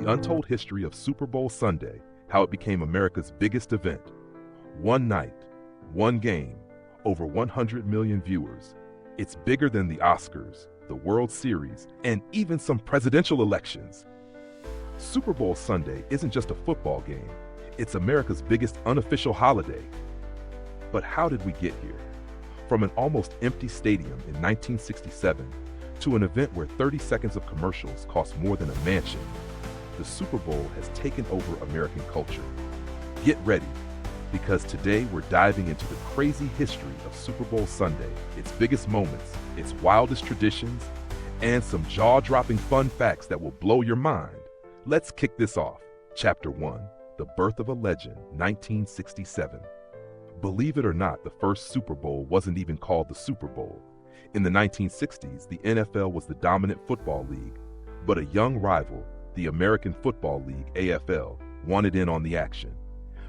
the untold history of Super Bowl Sunday, how it became America's biggest event. One night, one game, over 100 million viewers. It's bigger than the Oscars, the World Series, and even some presidential elections. Super Bowl Sunday isn't just a football game, it's America's biggest unofficial holiday. But how did we get here? From an almost empty stadium in 1967 to an event where 30 seconds of commercials cost more than a mansion, the Super Bowl has taken over American culture. Get ready, because today we're diving into the crazy history of Super Bowl Sunday, its biggest moments, its wildest traditions, and some jaw-dropping fun facts that will blow your mind. Let's kick this off. Chapter 1, The Birth of a Legend, 1967. Believe it or not, the first Super Bowl wasn't even called the Super Bowl. In the 1960s, the NFL was the dominant football league, but a young rival, the American Football League, AFL, wanted in on the action.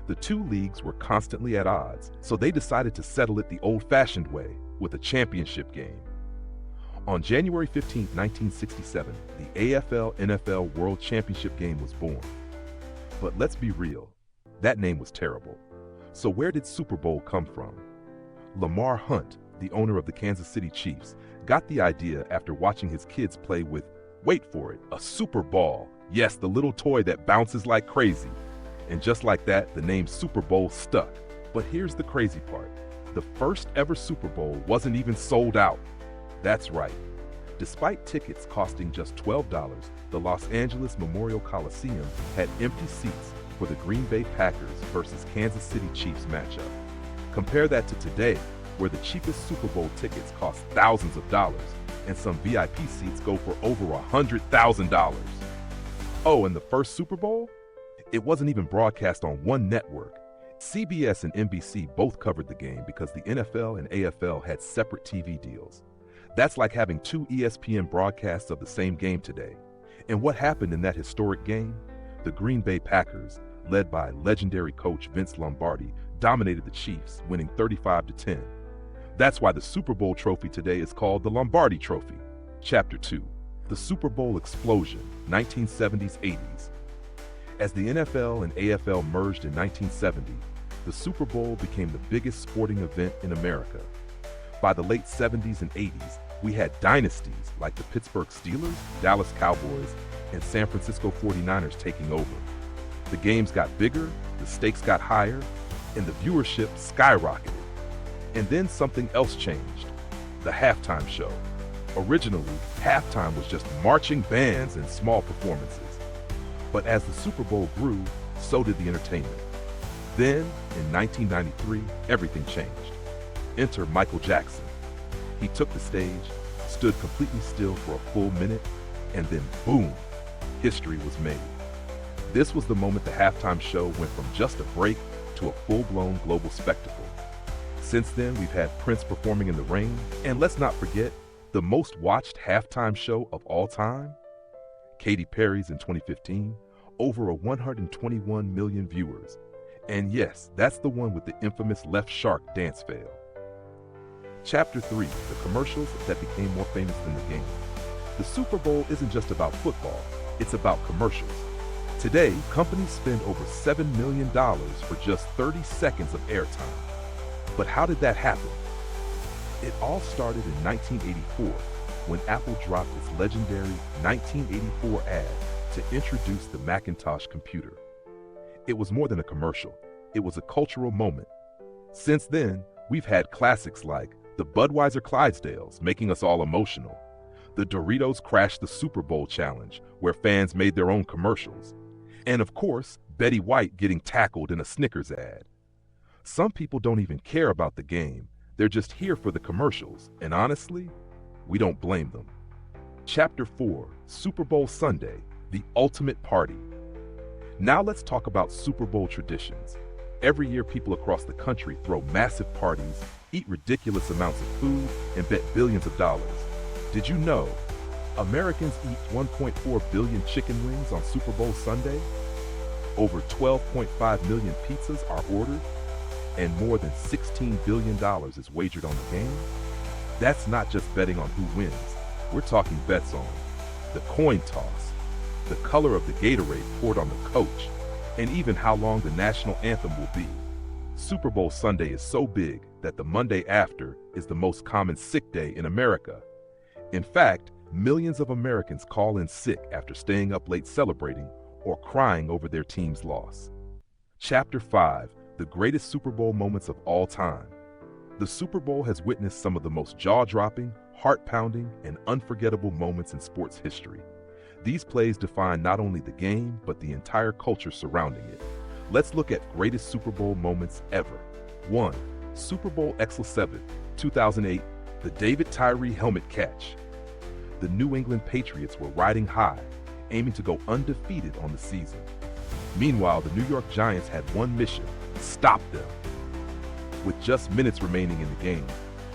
The two leagues were constantly at odds, so they decided to settle it the old-fashioned way, with a championship game. On January 15, 1967, the AFL-NFL World Championship game was born. But let's be real, that name was terrible. So where did Super Bowl come from? Lamar Hunt, the owner of the Kansas City Chiefs, got the idea after watching his kids play with, wait for it, a Super Ball. Yes, the little toy that bounces like crazy. And just like that, the name Super Bowl stuck. But here's the crazy part. The first ever Super Bowl wasn't even sold out. That's right. Despite tickets costing just $12, the Los Angeles Memorial Coliseum had empty seats for the Green Bay Packers versus Kansas City Chiefs matchup. Compare that to today, where the cheapest Super Bowl tickets cost thousands of dollars, and some VIP seats go for over $100,000. Oh, and the first Super Bowl? It wasn't even broadcast on one network. CBS and NBC both covered the game because the NFL and AFL had separate TV deals. That's like having two ESPN broadcasts of the same game today. And what happened in that historic game? The Green Bay Packers, led by legendary coach Vince Lombardi, dominated the Chiefs, winning 35-10. That's why the Super Bowl trophy today is called the Lombardi Trophy. Chapter 2, The Super Bowl Explosion, 1970s-80s. As the NFL and AFL merged in 1970, the Super Bowl became the biggest sporting event in America. By the late 70s and 80s, we had dynasties like the Pittsburgh Steelers, Dallas Cowboys, and San Francisco 49ers taking over. The games got bigger, the stakes got higher, and the viewership skyrocketed. And then something else changed, the halftime show. Originally, halftime was just marching bands and small performances. But as the Super Bowl grew, so did the entertainment. Then, in 1993, everything changed. Enter Michael Jackson. He took the stage, stood completely still for a full minute, and then boom, history was made. This was the moment the halftime show went from just a break to a full-blown global spectacle. Since then, we've had Prince performing in the rain, and let's not forget, the most watched halftime show of all time? Katy Perry's in 2015, over 121 million viewers. And yes, that's the one with the infamous left shark dance fail. Chapter 3, the commercials that became more famous than the game. The Super Bowl isn't just about football, it's about commercials. Today, companies spend over $7 million for just 30 seconds of airtime. But how did that happen? It all started in 1984, when Apple dropped its legendary 1984 ad to introduce the Macintosh computer. It was more than a commercial, it was a cultural moment. Since then, we've had classics like the Budweiser Clydesdales, making us all emotional, the Doritos Crash the Super Bowl challenge, where fans made their own commercials, and of course, Betty White getting tackled in a Snickers ad. Some people don't even care about the game, they're just here for the commercials, and honestly, we don't blame them. Chapter 4, Super Bowl Sunday, the ultimate party. Now let's talk about Super Bowl traditions. Every year, people across the country throw massive parties, eat ridiculous amounts of food, and bet billions of dollars. Did you know Americans eat 1.4 billion chicken wings on Super Bowl Sunday? Over 12.5 million pizzas are ordered, and more than $16 billion is wagered on the game? That's not just betting on who wins. We're talking bets on the coin toss, the color of the Gatorade poured on the coach, and even how long the national anthem will be. Super Bowl Sunday is so big that the Monday after is the most common sick day in America. In fact, millions of Americans call in sick after staying up late celebrating or crying over their team's loss. Chapter 5: The Greatest Super Bowl Moments of All Time. The Super Bowl has witnessed some of the most jaw-dropping, heart-pounding, and unforgettable moments in sports history. These plays define not only the game, but the entire culture surrounding it. Let's look at greatest Super Bowl moments ever. 1. Super Bowl XL7, 2008, the David Tyree helmet catch. The New England Patriots were riding high, aiming to go undefeated on the season. Meanwhile, the New York Giants had one mission: stop them. With just minutes remaining in the game,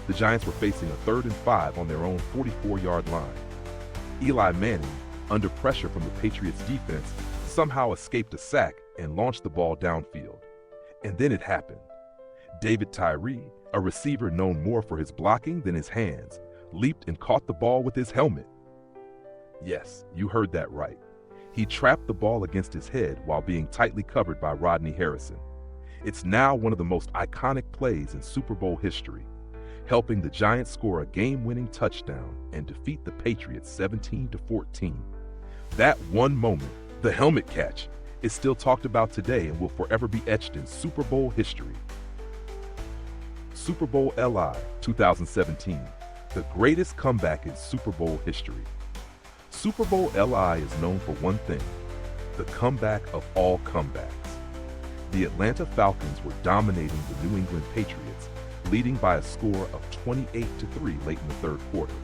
the Giants were facing a 3rd and 5 on their own 44-yard line. Eli Manning, under pressure from the Patriots' defense, somehow escaped a sack and launched the ball downfield. And then it happened. David Tyree, a receiver known more for his blocking than his hands, leaped and caught the ball with his helmet. Yes, you heard that right. He trapped the ball against his head while being tightly covered by Rodney Harrison. It's now one of the most iconic plays in Super Bowl history, helping the Giants score a game-winning touchdown and defeat the Patriots 17-14. That one moment, the helmet catch, is still talked about today and will forever be etched in Super Bowl history. Super Bowl LI 2017, the greatest comeback in Super Bowl history. Super Bowl LI is known for one thing: the comeback of all comebacks. The Atlanta Falcons were dominating the New England Patriots, leading by a score of 28-3 late in the third quarter.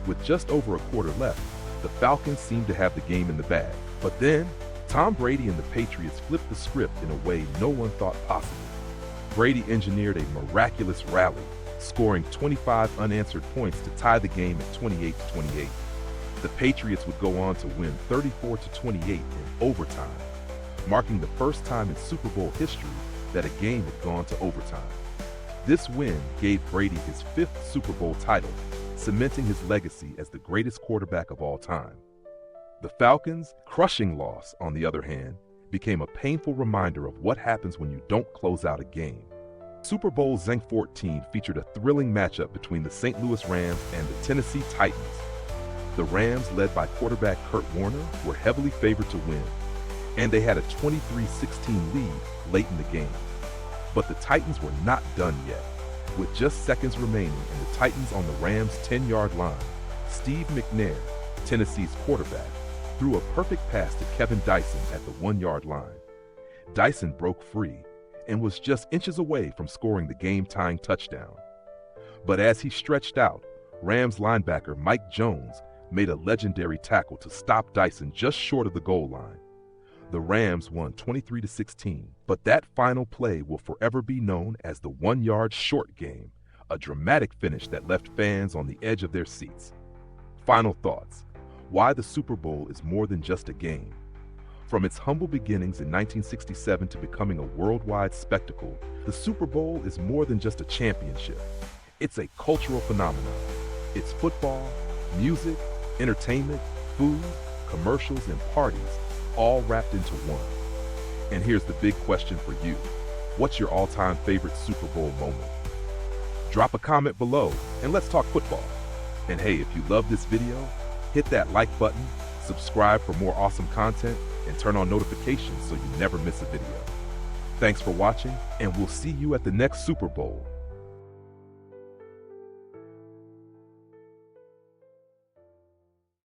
With just over a quarter left, the Falcons seemed to have the game in the bag. But then, Tom Brady and the Patriots flipped the script in a way no one thought possible. Brady engineered a miraculous rally, scoring 25 unanswered points to tie the game at 28-28. The Patriots would go on to win 34-28 in overtime, marking the first time in Super Bowl history that a game had gone to overtime. This win gave Brady his 5th Super Bowl title, cementing his legacy as the greatest quarterback of all time. The Falcons' crushing loss, on the other hand, became a painful reminder of what happens when you don't close out a game. Super Bowl XIV featured a thrilling matchup between the St. Louis Rams and the Tennessee Titans. The Rams, led by quarterback Kurt Warner, were heavily favored to win, and they had a 23-16 lead late in the game. But the Titans were not done yet. With just seconds remaining and the Titans on the Rams' 10-yard line, Steve McNair, Tennessee's quarterback, threw a perfect pass to Kevin Dyson at the 1-yard line. Dyson broke free and was just inches away from scoring the game-tying touchdown. But as he stretched out, Rams linebacker Mike Jones made a legendary tackle to stop Dyson just short of the goal line. The Rams won 23-16, but that final play will forever be known as the 1-yard short game, a dramatic finish that left fans on the edge of their seats. Final thoughts: why the Super Bowl is more than just a game. From its humble beginnings in 1967 to becoming a worldwide spectacle, the Super Bowl is more than just a championship. It's a cultural phenomenon. It's football, music, entertainment, food, commercials, and parties, all wrapped into one. And here's the big question for you: what's your all-time favorite Super Bowl moment? Drop a comment below and let's talk football. And hey, if you love this video, hit that like button, subscribe for more awesome content, and turn on notifications so you never miss a video. Thanks for watching, and we'll see you at the next Super Bowl.